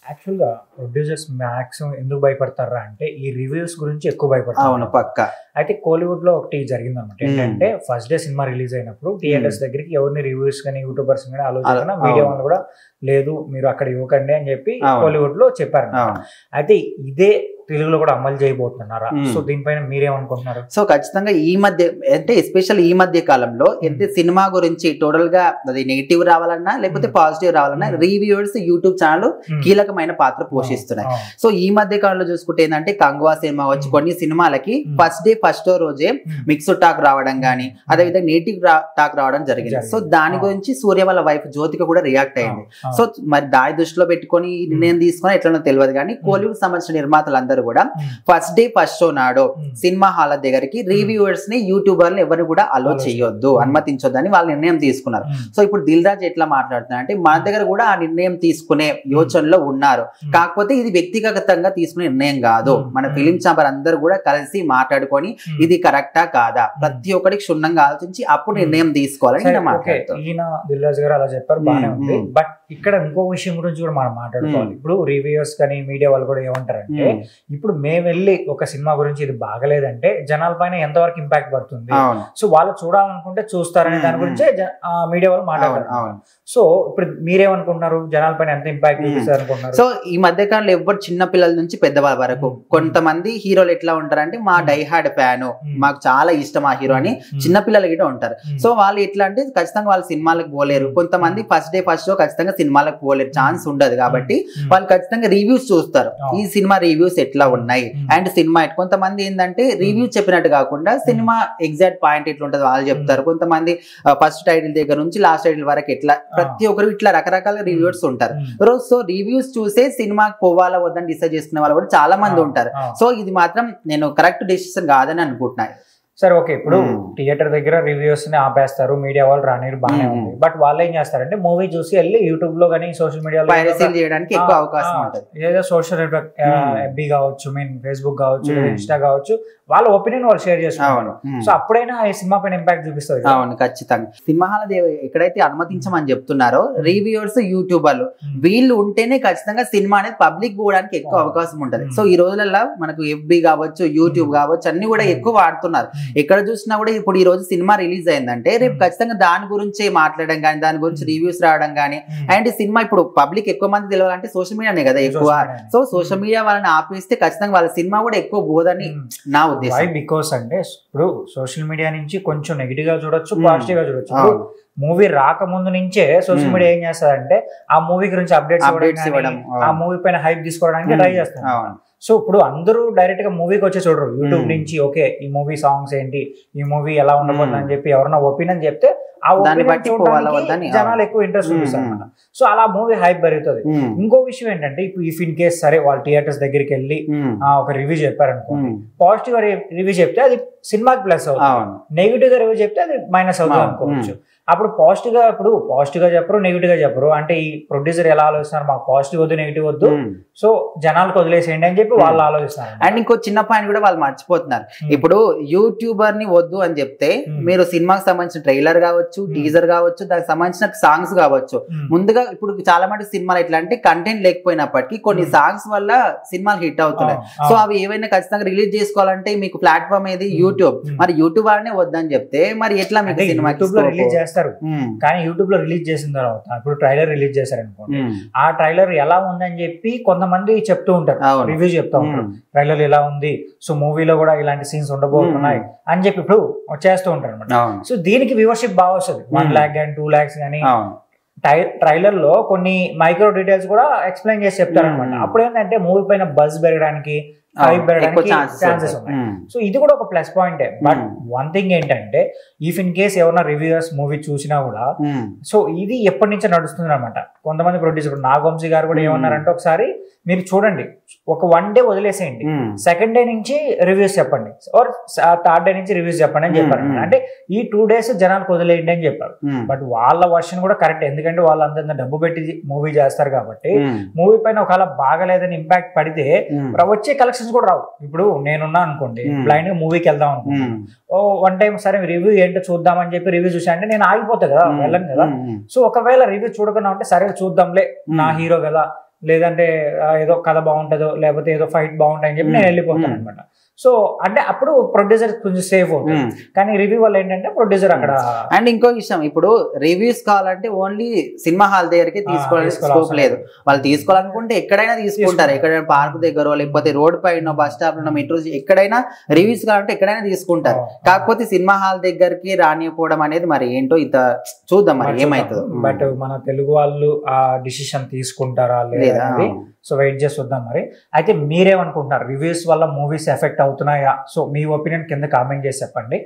యాక్చువల్‌గా producers maximum ఎందుకు భయపడతారా అంటే, ఈ రివ్యూస్ గురించి ఎక్కువ భయపడతారు. అవును. పక్కా. అయితే కోలీవుడ్‌లో ఒకటి జరిగిందనమాట. ఏంటంటే ఫస్ట్ డే సినిమా రిలీజ్ అయినప్పుడు థియేటర్స్ దగ్గరికి ఎవరిని రివ్యూస్ గాని, యూట్యూబర్స్ గాని అలో చేయకుండా మీడియా వాళ్ళు కూడా లేదు మీరు అక్కడ ఇవ్వకండి అని చెప్పి కోలీవుడ్‌లో చెప్పారన్నమాట. అయితే ఇదే తెలుగులో కూడా అమలు చేయబోతున్నారా? సో దీనిపైన మీరేమనుకుంటున్నారు? సో ఖచ్చితంగా ఈ మధ్య అంటే ఎస్పెషల్ ఈ మధ్య కాలంలో ఎంత సినిమా గురించి టోటల్ గా అది నెగిటివ్ రావాలన్నా లేకపోతే పాజిటివ్ రావాలన్నా రివ్యూవర్స్ యూట్యూబ్ ఛానల్ కీలకమైన పాత్ర పోషిస్తున్నాయి. సో ఈ మధ్య కాలంలో చూసుకుంటే ఏంటంటే కంగువా సినిమా వచ్చి కొన్ని సినిమాలకి ఫస్ట్ డే ఫస్ట్ రోజే మిక్స్డ్ టాక్ రావడం గానీ అదేవిధంగా నెగిటివ్ టాక్ రావడం జరిగింది. సో దాని గురించి సూర్య వాళ్ళ వైఫ్ జ్యోతిక కూడా రియాక్ట్ అయింది. సో మరి దాని దృష్టిలో పెట్టుకొని నిర్ణయం తీసుకొని ఎట్లనో తెలియదు కానీ కోలీవుడ్ సంబంధించిన నిర్మాతలు కూడా ఫస్ట్ డే ఫస్ట్ షో నాడు సినిమా హాల్ దగ్గరికి రివ్యూవర్స్ ని యూట్యూబర్లు ఎవరు కూడా అలో చేయొద్దు, అనుమతించొద్దు అని వాళ్ళు నిర్ణయం తీసుకున్నారు. సో ఇప్పుడు దిల్ రాజు ఎట్లా మాట్లాడుతున్నారు అంటే మన దగ్గర కూడా ఆ నిర్ణయం తీసుకునే యోచనలో ఉన్నారు, కాకపోతే ఇది వ్యక్తిగతంగా తీసుకునే నిర్ణయం కాదు, మన ఫిలిం ఛాంబర్ అందరూ కూడా కలిసి మాట్లాడుకొని ఇది కరెక్టా కాదా ప్రతి ఒక్కరికి క్షుణ్ణంగా ఆలోచించి అప్పుడు నిర్ణయం తీసుకోవాలని నేను మాట్లాడుతాను. ఈయన దిల్ రాజు గారు అలా చెప్పారు, బాగానే ఉంది. బట్ ఇక్కడ ఇంకో విషయం గురించి కూడా మనం మాట్లాడుకోవాలి. ఇప్పుడు రివ్యూవర్స్ కానీ మీడియా వాళ్ళు కూడా ఏమంటారంటే, ఇప్పుడు మేము వెళ్ళి ఒక సినిమా గురించి ఇది బాగలేదంటే జనాల పైన ఎంతవరకు ఇంపాక్ట్ పడుతుంది, సో వాళ్ళు చూడాలనుకుంటే చూస్తారనే దాని గురించే మీడియా వాళ్ళు మాట్లాడారు. సో ఇప్పుడు మీరేమనుకుంటున్నారు, జనాల పైన ఎంత ఇంపాక్ట్ చూపిస్తారు అనుకుంటున్నారు? సో ఈ మధ్య కాలంలో ఎవరు చిన్న పిల్లల నుంచి పెద్దవాళ్ళ వరకు కొంతమంది హీరోలు ఎట్లా ఉంటారంటే మా డైహార్డ్ ఫ్యాన్, మాకు చాలా ఇష్టం ఆ హీరో అని చిన్న పిల్లలు గిట్ట ఉంటారు. సో వాళ్ళు ఎట్లా అంటే ఖచ్చితంగా వాళ్ళు సినిమాలకు పోలేరు, కొంతమంది ఫస్ట్ డే ఫస్ట్ షో ఖచ్చితంగా సినిమాలకు పోలేరు, ఛాన్స్ ఉండదు కాబట్టి వాళ్ళు ఖచ్చితంగా రివ్యూస్ చూస్తారు, ఈ సినిమా రివ్యూస్ ఎట్లా ఉన్నాయి అండ్ సినిమా కొంతమంది ఏంటంటే రివ్యూ చెప్పినట్టు కాకుండా సినిమా ఎగ్జాక్ట్ పాయింట్ ఎట్లా ఉంటుంది వాళ్ళు చెప్తారు. కొంతమంది ఫస్ట్ టైటిల్ దగ్గర నుంచి లాస్ట్ టైటిల్ వరకు ఎట్లా ప్రతి ఒక్కరు ఇట్లా రకరకాల రివ్యూవర్స్ ఉంటారు. సో రివ్యూస్ చూసే సినిమాకి పోవాలా వద్దని డిసైడ్ చేసుకునే వాళ్ళు కూడా చాలా మంది ఉంటారు. సో ఇది మాత్రం నేను కరెక్ట్ డెసిషన్ కాదని అనుకుంటున్నాను. సరే ఓకే, ఇప్పుడు థియేటర్ దగ్గర రివ్యూస్ ని ఆపేస్తారు, మీడియా వాళ్ళు రానిరు, బాగానే ఉంది. బట్ వాళ్ళు ఏం చేస్తారంటే మూవీ చూసి వెళ్ళి యూట్యూబ్ లో కానీ సోషల్ మీడియాలో చేయడానికి ఎక్కువ అవకాశం ఉంటుంది. ఏదో సోషల్ ఎఫ్బి కావచ్చు, ఫేస్బుక్ కావచ్చు, ఇన్స్టా కావచ్చు, వాళ్ళ ఒపీనియన్ వాళ్ళు షేర్ చేసుకుంటారు. సో అప్పుడైనా ఈ సినిమా పైన ఇంపాక్ట్ చూపిస్తుంది. అవును, ఖచ్చితంగా. సినిమా హాల్ ఎక్కడైతే అనుమతించమని చెప్తున్నారో రివ్యూవర్స్ యూట్యూబర్లు వీళ్ళు ఉంటేనే ఖచ్చితంగా సినిమా అనేది పబ్లిక్ పోవడానికి ఎక్కువ అవకాశం ఉంటుంది. సో ఈ రోజులలో మనకు ఎఫ్బి కావచ్చు, యూట్యూబ్ కావచ్చు అన్ని కూడా ఎక్కువ వాడుతున్నారు. ఎక్కడ చూసినా కూడా ఇప్పుడు ఈ రోజు సినిమా రిలీజ్ అయిందంటే రేపు ఖచ్చితంగా దాని గురించి మాట్లాడడం కానీ దాని గురించి రివ్యూస్ రావడం కానీ అండ్ సినిమా ఇప్పుడు పబ్లిక్ ఎక్కువ మంది తెలియాలంటే సోషల్ మీడియానే కదా ఎక్కువ. సో సోషల్ మీడియా వాళ్ళని ఆపేస్తే ఖచ్చితంగా వాళ్ళ సినిమా కూడా ఎక్కువ పోదని నా ఉద్దేశం. బికాస్ అంటే ఇప్పుడు సోషల్ మీడియా నుంచి కొంచెం నెగిటివ్ గా చూడొచ్చు, పాజిటివ్ గా చూడొచ్చు. మూవీ రాకముందు నుంచే సోషల్ మీడియా ఏం చేస్తారంటే ఆ మూవీ గురించి అప్డేట్స్ ఇవ్వడం, ఆ మూవీ పైన హైప్ తీసుకోవడానికి ట్రై చేస్తారు. సో ఇప్పుడు అందరూ డైరెక్ట్ గా మూవీకి వచ్చే చూడరు, యూట్యూబ్ నుంచి ఓకే ఈ మూవీ సాంగ్స్ ఏంటి, ఈ మూవీ ఎలా ఉండబోతుంది అని చెప్పి ఎవరన్నా ఒపీనియన్ చెప్తే ఆ జనాలు ఎక్కువ ఇంట్రెస్ట్ చూపిస్తారు అనమాట. సో అలా మూవీ హైప్ పెరుగుతుంది. ఇంకో విషయం ఏంటంటే ఇప్పుడు ఇఫ్ ఇన్ కేస్ సరే వాళ్ళు థియేటర్స్ దగ్గరికి వెళ్ళి ఒక రివ్యూ చెప్పారనుకోండి, పాజిటివ్ రివ్యూ చెప్తే అది సినిమాకి ప్లస్ అవుతుంది, నెగిటివ్ గా రివ్యూ చెప్తే అది మైనస్ అవుతుంది అనుకోవచ్చు. అప్పుడు పాజిటివ్ గా చెప్పరు, నెగిటివ్ గా చెప్పరు. అంటే ఈ ప్రొడ్యూసర్ ఎలా ఆలోచిస్తున్నారు, మాకు పాజిటివ్ వద్దు నెగిటివ్ వద్దు, సో జనాలకు వదిలేసేయండి అని చెప్పి వాళ్ళు ఆలోచిస్తారు. అండ్ ఇంకో చిన్న పాయింట్ కూడా వాళ్ళు మర్చిపోతున్నారు. ఇప్పుడు యూట్యూబర్ ని వద్దు అని చెప్తే మీరు సినిమాకి సంబంధించిన ట్రైలర్ కావచ్చు, టీజర్ కావచ్చు, దానికి సంబంధించిన సాంగ్స్ కావచ్చు, ముందుగా ఇప్పుడు చాలా మంది సినిమాలు ఎట్లా అంటే కంటెంట్ లేకపోయినప్పటికీ కొన్ని సాంగ్స్ వల్ల సినిమాలు హిట్ అవుతున్నాయి. సో అవి ఏవైనా ఖచ్చితంగా రిలీజ్ చేసుకోవాలంటే మీకు ప్లాట్ఫామ్ ఏది యూట్యూబ్. మరి యూట్యూబ్ వాడినే వద్దని చెప్తే మరి ఎట్లా మీకు సినిమా రిలీజ్ చేస్తారు? కానీ యూట్యూబ్ లో రిలీజ్ చేసిన తర్వాత ఇప్పుడు ట్రైలర్ రిలీజ్ చేశారనుకోండి, ఆ ట్రైలర్ ఎలా ఉందని చెప్పి కొంతమంది చెప్తూ ఉంటారు, రివ్యూ చెప్తూ ఉంటారు, ట్రైలర్ ఎలా ఉంది, సో మూవీలో కూడా ఇలాంటి సీన్స్ ఉండబోతున్నాయి అని చెప్పి ఇప్పుడు చేస్తూ ఉంటారు అనమాట. సో దీనికి వ్యూవర్షిప్ బాగా వస్తుంది, 1 lakh కానీ 2 lakhs కానీ. ట్రైలర్ లో కొన్ని మైక్రో డీటెయిల్స్ కూడా ఎక్స్ప్లెయిన్ చేసి చెప్తారు అనమాట. అప్పుడు ఏంటంటే మూవీ పైన బజ్ పెరగడానికి ఛాన్సెస్ ఉన్నాయి. సో ఇది కూడా ఒక ప్లస్ పాయింటే. బట్ వన్ థింగ్ ఏంటంటే ఇఫ్ ఇన్ కేస్ ఎవరైనా రివ్యూవర్స్ మూవీ చూసినా కూడా సో ఇది ఎప్పటి నుంచో నడుస్తుంది అనమాట. కొంతమంది ప్రొడ్యూసర్ నాగవంశీ గారు కూడా ఏమన్నారంటే ఒకసారి మీరు చూడండి, ఒక 1 day వదిలేసేయండి, సెకండ్ డే నుంచి రివ్యూస్ చెప్పండి, ఆర్ థర్డ్ డే నుంచి రివ్యూస్ చెప్పండి అని చెప్పారు. అంటే ఈ 2 days జనాలకు వదిలేయండి అని చెప్పారు. బట్ వాళ్ళ వర్షన్ కూడా కరెక్ట్, ఎందుకంటే వాళ్ళు అంత డబ్బు పెట్టి మూవీ చేస్తారు కాబట్టి మూవీ పైన ఒకవేళ బాగలేదని ఇంపాక్ట్ పడితే వచ్చే కలెక్షన్స్ కూడా రావు. ఇప్పుడు నేనున్నా అనుకోండి, బ్లైండ్ గా మూవీకి వెళ్దాం అనుకుంటున్నాను, వన్ టైం సరే రివ్యూ ఏంటో చూద్దామని చెప్పి రివ్యూ చూసా అంటే నేను ఆగిపోతా కదా, వెళ్ళను కదా. సో ఒకవేళ రివ్యూ చూడకుండా ఉంటే సరే చూద్దాంలే, నా హీరో కదా, లేదంటే ఏదో కథ బాగుంటుందో లేకపోతే ఏదో ఫైట్ బాగుంటుంది అని చెప్పి నేను వెళ్ళిపోతాను అనమాట. సో అంటే అప్పుడు ప్రొడ్యూసర్ కొంచెం సేఫ్ అవుతుంది. కానీ రివ్యూ వల్ల ఏంటంటే ప్రొడ్యూసర్ అక్కడ. అండ్ ఇంకో విషయం, ఇప్పుడు రివ్యూస్ కావాలంటే ఓన్లీ సినిమా హాల్ దగ్గరికి తీసుకోవాలని స్కోప్ లేదు. వాళ్ళు తీసుకోవాలనుకుంటే ఎక్కడైనా తీసుకుంటారు, ఎక్కడైనా పార్క్ దగ్గర లేకపోతే రోడ్ పైన బస్ స్టాప్ లో మెట్రో ఎక్కడైనా రివ్యూస్ కావాలంటే ఎక్కడైనా తీసుకుంటారు. కాకపోతే సినిమా హాల్ దగ్గరికి రానియకపోవడం అనేది మరి ఏంటో ఇంత చూద్దాం మరి ఏమైతుందో. బట్ మన తెలుగు వాళ్ళు ఆ డిసిషన్ తీసుకుంటారా లేదా, సో వెయిట్ చేసి చూద్దాం మరి. అయితే మీరేమనుకుంటున్నారు, రివ్యూస్ వల్ల మూవీస్ ఎఫెక్ట్ అవుతున్నాయా? సో మీ ఒపీనియన్ కింద కామెంట్ చేసి చెప్పండి.